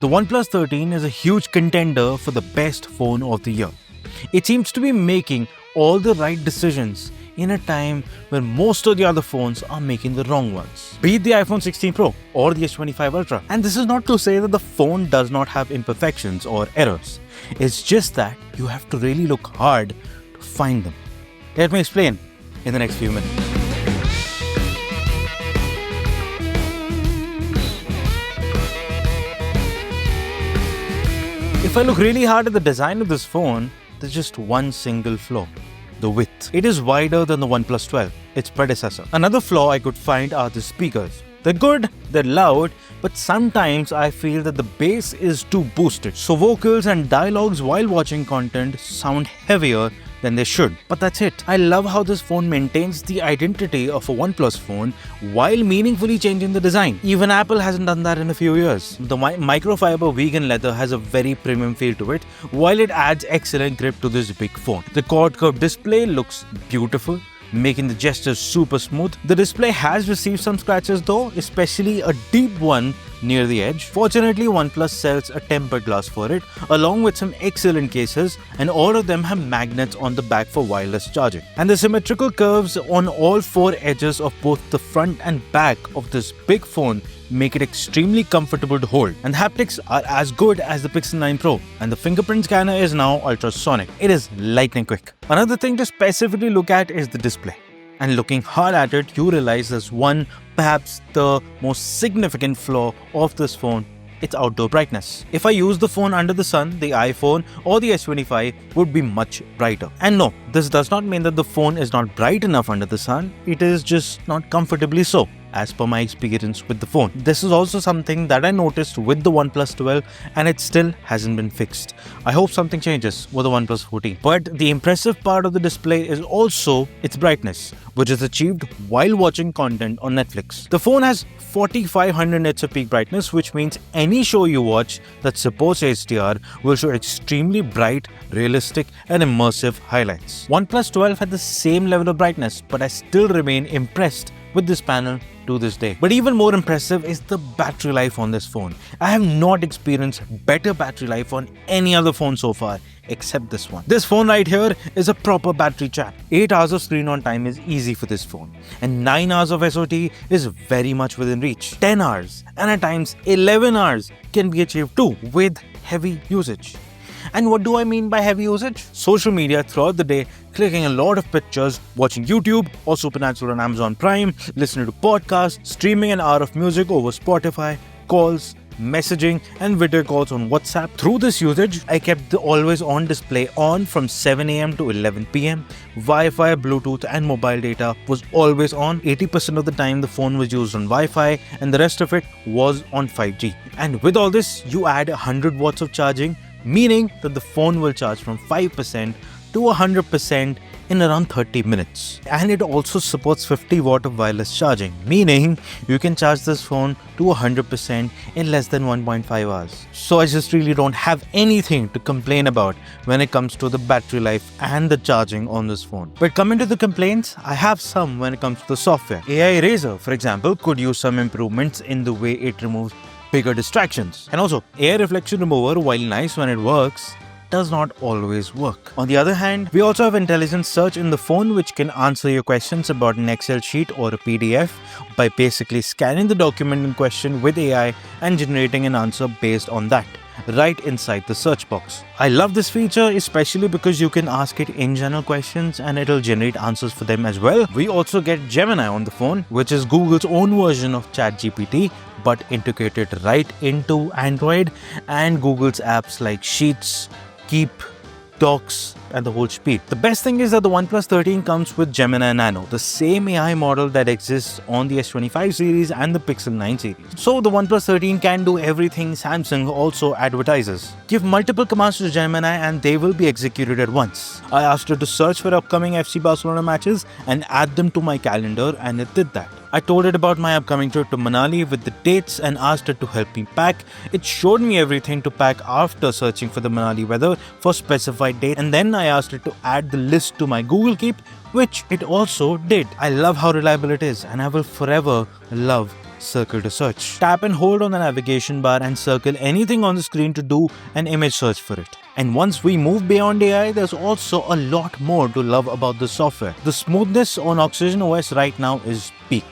The OnePlus 13 is a huge contender for the best phone of the year. It seems to be making all the right decisions in a time when most of the other phones are making the wrong ones. Be it the iPhone 16 Pro or the S25 Ultra. And this is not to say that the phone does not have imperfections or errors. It's just that you have to really look hard to find them. Let me explain in the next few minutes. If I look really hard at the design of this phone, there's just one single flaw. The width. It is wider than the OnePlus 12, its predecessor. Another flaw I could find are the speakers. They're good, they're loud, but sometimes I feel that the bass is too boosted. So vocals and dialogues while watching content sound heavier than they should. But that's it. I love how this phone maintains the identity of a OnePlus phone while meaningfully changing the design. Even Apple hasn't done that in a few years. The microfiber vegan leather has a very premium feel to it, while it adds excellent grip to this big phone. The quad curved display looks beautiful, making the gestures super smooth. The display has received some scratches though, especially a deep one near the edge. Fortunately, OnePlus sells a tempered glass for it, along with some excellent cases, and all of them have magnets on the back for wireless charging. And the symmetrical curves on all four edges of both the front and back of this big phone make it extremely comfortable to hold. And the haptics are as good as the Pixel 9 Pro, and the fingerprint scanner is now ultrasonic. It is lightning quick. Another thing to specifically look at is the display. And looking hard at it, you realize there's one, perhaps the most significant flaw of this phone. Its outdoor brightness. If I use the phone under the sun, the iPhone or the S25 would be much brighter. And no, this does not mean that the phone is not bright enough under the sun. It is just not comfortably so, as per my experience with the phone. This is also something that I noticed with the OnePlus 12, and it still hasn't been fixed. I hope something changes with the OnePlus 14. But the impressive part of the display is also its brightness, which is achieved while watching content on Netflix. The phone has 4500 nits of peak brightness, which means any show you watch that supports HDR will show extremely bright, realistic and immersive highlights. OnePlus 12 had the same level of brightness, but I still remain impressed with this panel to this day. But even more impressive is the battery life on this phone. I have not experienced better battery life on any other phone so far, except this one. This phone right here is a proper battery champ. 8 hours of screen on time is easy for this phone, and 9 hours of SOT is very much within reach. 10 hours and at times 11 hours can be achieved too with heavy usage. And what do I mean by heavy usage? Social media throughout the day, clicking a lot of pictures, watching YouTube or Supernatural on Amazon Prime, listening to podcasts, streaming an hour of music over Spotify, calls, messaging and video calls on WhatsApp. Through this usage, I kept the always on display on from 7 AM to 11 PM. Wi-Fi, Bluetooth and mobile data was always on. 80% of the time the phone was used on Wi-Fi and the rest of it was on 5G. And with all this, you add 100 watts of charging, meaning that the phone will charge from 5% to 100% in around 30 minutes. And it also supports 50 watt of wireless charging, meaning you can charge this phone to 100% in less than 1.5 hours. So I just really don't have anything to complain about when it comes to the battery life and the charging on this phone. But coming to the complaints, I have some when it comes to the software. AI Eraser, for example, could use some improvements in the way it removes bigger distractions. And also, AI Reflection Remover, while nice when it works, does not always work. On the other hand, we also have intelligent search in the phone, which can answer your questions about an Excel sheet or a PDF by basically scanning the document in question with AI and generating an answer based on that right inside the search box. I love this feature, especially because you can ask it in general questions and it'll generate answers for them as well. We also get Gemini on the phone, which is Google's own version of ChatGPT, but integrated right into Android and Google's apps like Sheets, Keep, Docs, and the whole speed. The best thing is that the OnePlus 13 comes with Gemini Nano, the same AI model that exists on the S25 series and the Pixel 9 series. So the OnePlus 13 can do everything Samsung also advertises. Give multiple commands to Gemini and they will be executed at once. I asked it to search for upcoming FC Barcelona matches and add them to my calendar, and it did that. I told it about my upcoming trip to Manali with the dates and asked it to help me pack. It showed me everything to pack after searching for the Manali weather for specified date, and then I asked it to add the list to my Google Keep, which it also did. I love how reliable it is, and I will forever love circle to search. Tap and hold on the navigation bar and circle anything on the screen to do an image search for it. And once we move beyond AI, there's also a lot more to love about the software. The smoothness on Oxygen OS right now is peak.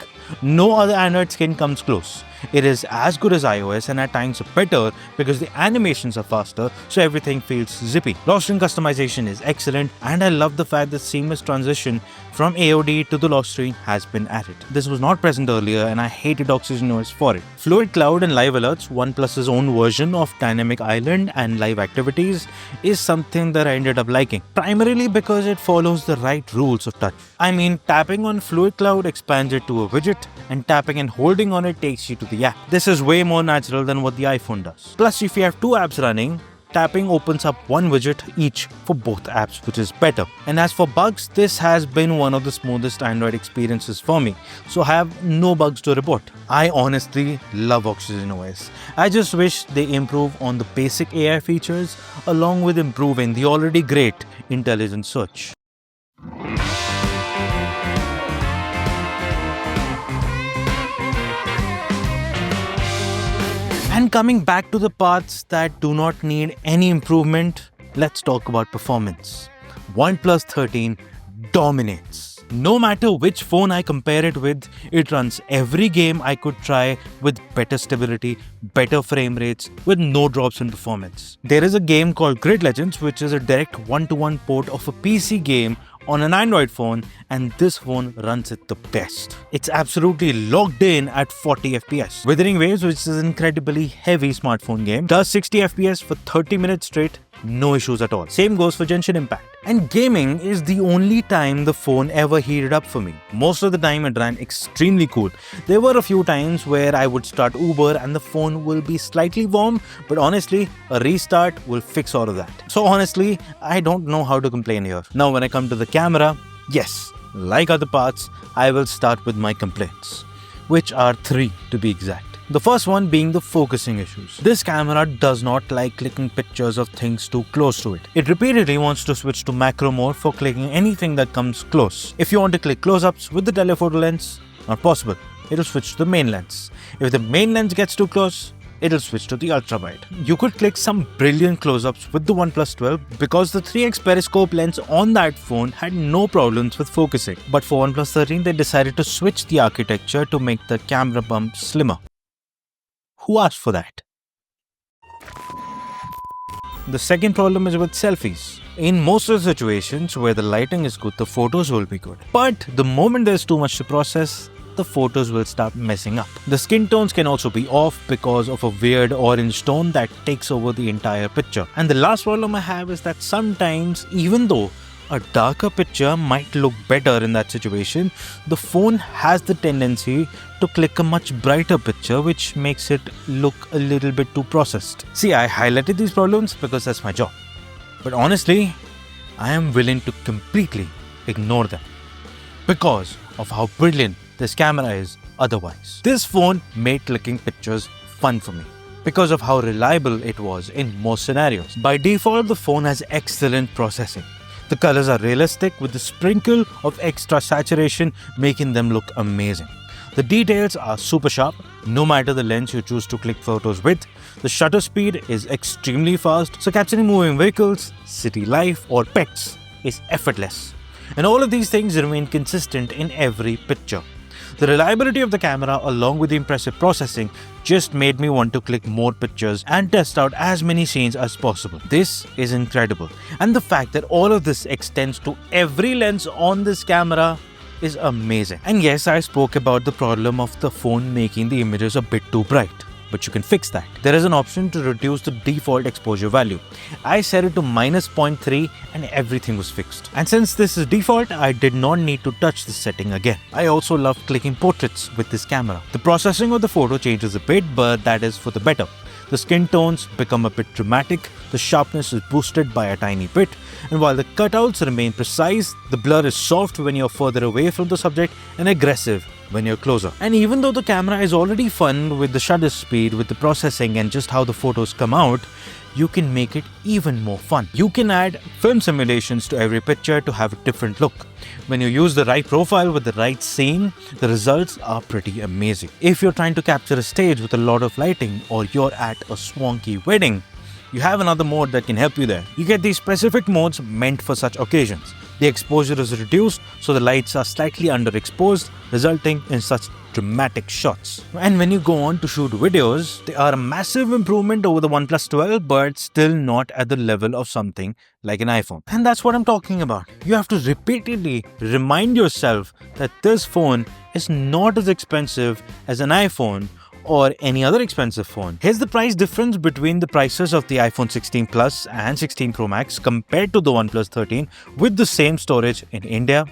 No other Android skin comes close. It is as good as iOS and at times better because the animations are faster, so everything feels zippy. Lock screen customization is excellent, and I love the fact that seamless transition from AOD to the lock screen has been added. This was not present earlier and I hated Oxygen OS for it. Fluid Cloud and Live Alerts, OnePlus's own version of Dynamic Island and Live Activities, is something that I ended up liking, primarily because it follows the right rules of touch. I mean, tapping on Fluid Cloud expands it to a widget, and tapping and holding on it takes you to the app. This is way more natural than what the iPhone does. Plus, if you have two apps running, tapping opens up one widget each for both apps, which is better. And as for bugs, this has been one of the smoothest Android experiences for me, so I have no bugs to report. I honestly love Oxygen OS. I just wish they improve on the basic AI features along with improving the already great intelligent search. And coming back to the parts that do not need any improvement, let's talk about performance. OnePlus 13 dominates. No matter which phone I compare it with, it runs every game I could try with better stability, better frame rates, with no drops in performance. There is a game called Grid Legends, which is a direct one-to-one port of a PC game on an Android phone, and this phone runs it the best. It's absolutely locked in at 40 FPS. Withering Waves, which is an incredibly heavy smartphone game, does 60 FPS for 30 minutes straight, no issues at all. Same goes for Genshin Impact. And gaming is the only time the phone ever heated up for me. Most of the time it ran extremely cool. There were a few times where I would start Uber and the phone will be slightly warm, but honestly, a restart will fix all of that. So honestly, I don't know how to complain here. Now when I come to the camera, yes, like other parts, I will start with my complaints, which are 3 to be exact. The first one being the focusing issues. This camera does not like clicking pictures of things too close to it. It repeatedly wants to switch to macro mode for clicking anything that comes close. If you want to click close-ups with the telephoto lens, not possible. It'll switch to the main lens. If the main lens gets too close, it'll switch to the ultra wide. You could click some brilliant close-ups with the OnePlus 12 because the 3x periscope lens on that phone had no problems with focusing. But for OnePlus 13, they decided to switch the architecture to make the camera bump slimmer. Who asked for that? The second problem is with selfies. In most of the situations where the lighting is good, the photos will be good. But the moment there's too much to process, the photos will start messing up. The skin tones can also be off because of a weird orange tone that takes over the entire picture. And the last problem I have is that sometimes, even though a darker picture might look better in that situation, the phone has the tendency to click a much brighter picture, which makes it look a little bit too processed. See, I highlighted these problems because that's my job. But honestly, I am willing to completely ignore them because of how brilliant this camera is otherwise. This phone made clicking pictures fun for me because of how reliable it was in most scenarios. By default, the phone has excellent processing. The colors are realistic with a sprinkle of extra saturation, making them look amazing. The details are super sharp, no matter the lens you choose to click photos with. The shutter speed is extremely fast, so capturing moving vehicles, city life, or pets is effortless. And all of these things remain consistent in every picture. The reliability of the camera along with the impressive processing just made me want to click more pictures and test out as many scenes as possible. This is incredible. And the fact that all of this extends to every lens on this camera is amazing. And yes, I spoke about the problem of the phone making the images a bit too bright. But you can fix that. There is an option to reduce the default exposure value. I set it to -0.3 and everything was fixed. And since this is default, I did not need to touch this setting again. I also love clicking portraits with this camera. The processing of the photo changes a bit, but that is for the better. The skin tones become a bit dramatic, the sharpness is boosted by a tiny bit, and while the cutouts remain precise, the blur is soft when you're further away from the subject and aggressive when you're closer. And even though the camera is already fun with the shutter speed, with the processing and just how the photos come out, you can make it even more fun. You can add film simulations to every picture to have a different look. When you use the right profile with the right scene, the results are pretty amazing. If you're trying to capture a stage with a lot of lighting, or you're at a swanky wedding, you have another mode that can help you there. You get these specific modes meant for such occasions. The exposure is reduced, so the lights are slightly underexposed, resulting in such dramatic shots. And when you go on to shoot videos, they are a massive improvement over the OnePlus 12, but still not at the level of something like an iPhone. And that's what I'm talking about. You have to repeatedly remind yourself that this phone is not as expensive as an iPhone or any other expensive phone. Here's the price difference between the prices of the iPhone 16 Plus and 16 Pro Max compared to the OnePlus 13 with the same storage in India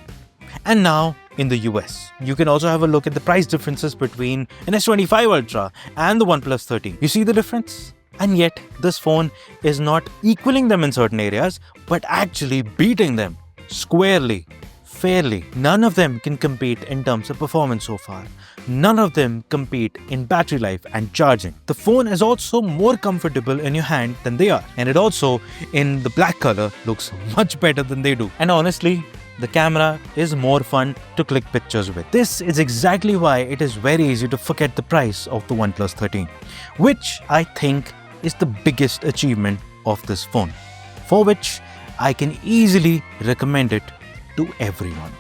and now in the US. You can also have a look at the price differences between an S25 Ultra and the OnePlus 13. You see the difference? And yet, this phone is not equaling them in certain areas, but actually beating them squarely, fairly. None of them can compete in terms of performance so far. None of them compete in battery life and charging. The phone is also more comfortable in your hand than they are. And it also, in the black color, looks much better than they do. And honestly, the camera is more fun to click pictures with. This is exactly why it is very easy to forget the price of the OnePlus 13, which I think is the biggest achievement of this phone, for which I can easily recommend it to everyone.